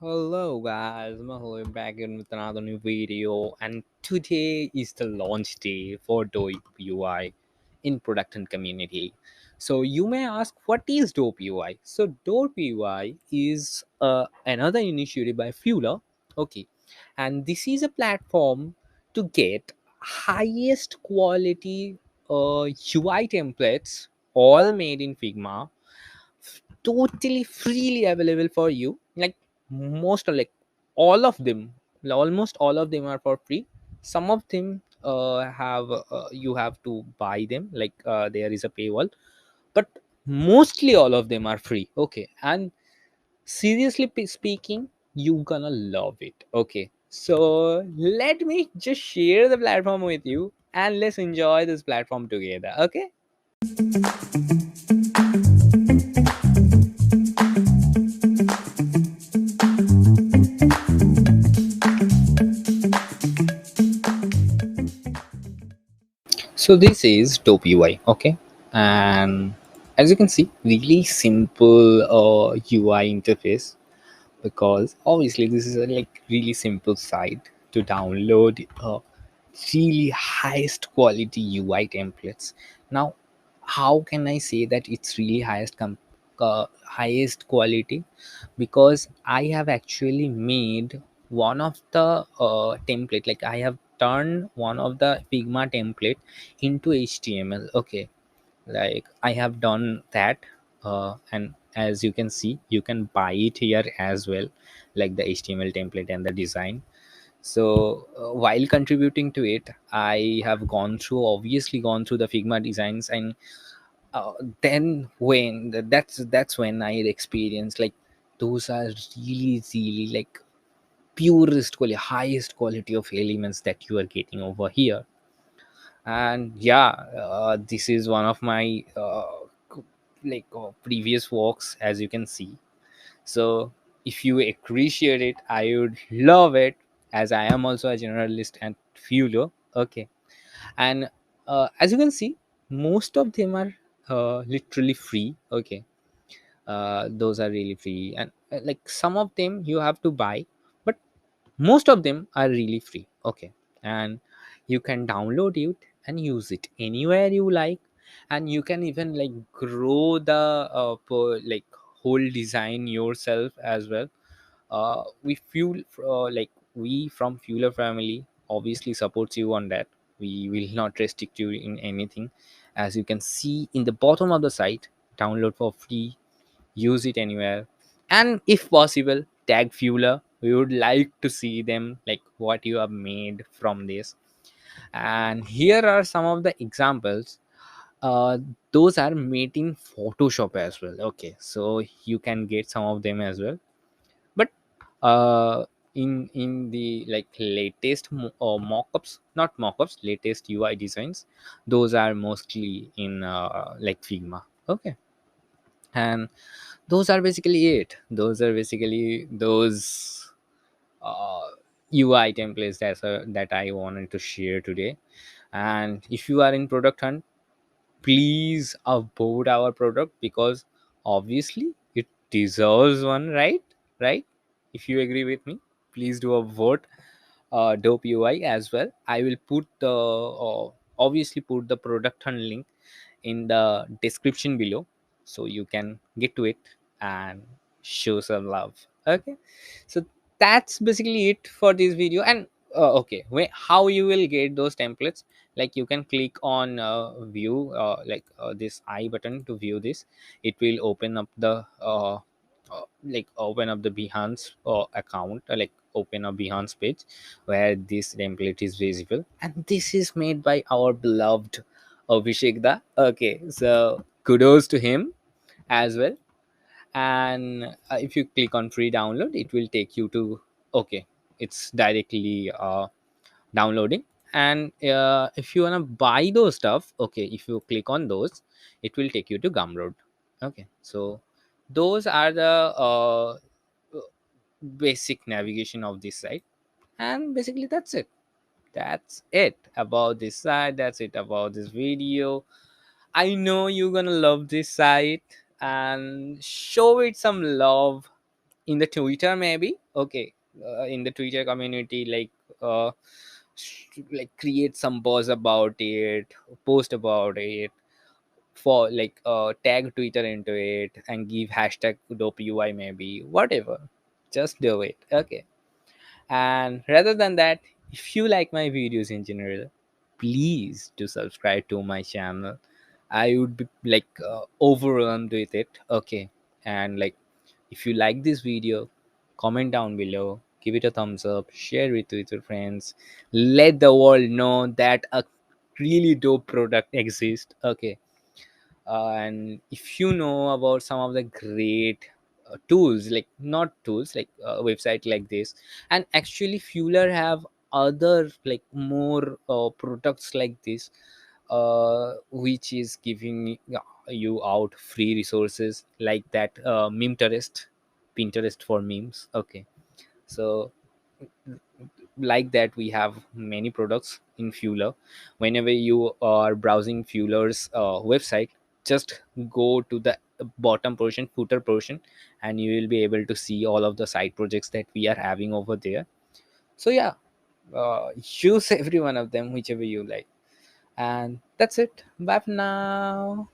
Hello guys, Mehul back in with another new video, and today is the launch day for Dope UI in product and community. So you may ask, what is Dope UI? So Dope UI is another initiative by Fueler, okay, and this is a platform to get highest quality UI templates, all made in Figma, totally freely available for you. Like most of, like all of them, almost all of them are for free. Some of them have you have to buy them, like there is a paywall, but mostly all of them are free, okay. And seriously speaking, you gonna love it, okay. So let me just share the platform with you, and let's enjoy this platform together, okay. So this is Dope UI, okay, and as you can see, really simple UI interface, because obviously this is a like really simple site to download really highest quality UI templates. Now, how can I say that it's really highest quality? Because I have actually made one of the template, like I have turned one of the Figma template into HTML, okay. Like I have done that, and as you can see, you can buy it here as well, like the HTML template and the design. So while contributing to it, I have gone through the Figma designs, and uh, then when that's when I experienced like those are really like purest quality, highest quality of elements that you are getting over here. And yeah, this is one of my previous works, as you can see. So if you appreciate it, I would love it, as I am also a generalist and fueler, okay. And as you can see, most of them are literally free, okay. Those are really free, and like some of them you have to buy, but most of them are really free, okay. And you can download it and use it anywhere you like, and you can even like grow the like whole design yourself as well. We fuel like we from Fueler family obviously supports you on that. We will not restrict you in anything. As you can see in the bottom of the site, download for free, use it anywhere, and if possible tag Fueler. We would like to see them, like what you have made from this. And here are some of the examples. uh, those are made in Photoshop as well, okay, so you can get some of them as well. But uh in the like latest mock-ups, not mock-ups, latest UI designs, those are mostly in like Figma, okay. And those are basically it. Those are basically those uh, UI templates that I wanted to share today. And if you are in product hunt, please vote our product, because obviously it deserves one, right? If you agree with me, please do a vote. Dope UI as well. I will put the obviously put the product hunt link in the description below, so you can get to it and show some love, okay. So that's basically it for this video. And okay, wait, how you will get those templates? Like you can click on view, this I button to view this. It will open up the like open up the Behance account, like open a Behance page where this template is visible, and this is made by our beloved Abhishek da, okay. So kudos to him as well. And if you click on free download, it will take you to, okay, it's directly downloading. And if you want to buy those stuff, okay, if you click on those, it will take you to Gumroad, okay. So those are the basic navigation of this site. And basically that's it about this site. That's it about this video. I know you're gonna love this site, and show it some love in the Twitter maybe. Okay, in the Twitter community, uh, like create some buzz about it, post about it, for tag Twitter into it and give hashtag dope UI, maybe whatever. Just do it. Okay. And rather than that, if you like my videos in general, please do subscribe to my channel. I would be overwhelmed with it. Okay. And if you like this video, comment down below, give it a thumbs up, share it with your friends, let the world know that a really dope product exists. Okay. And if you know about some of the great tools, like not tools, like website like this, and actually Fueler have other like more products like this, which is giving you out free resources like that, Memterest, Pinterest for memes. Okay. So like that, we have many products in Fueler. Whenever you are browsing Fueler's website, just go to the bottom portion, footer portion, and you will be able to see all of the side projects that we are having over there. So yeah, use every one of them, whichever you like. And that's it. Bye for now.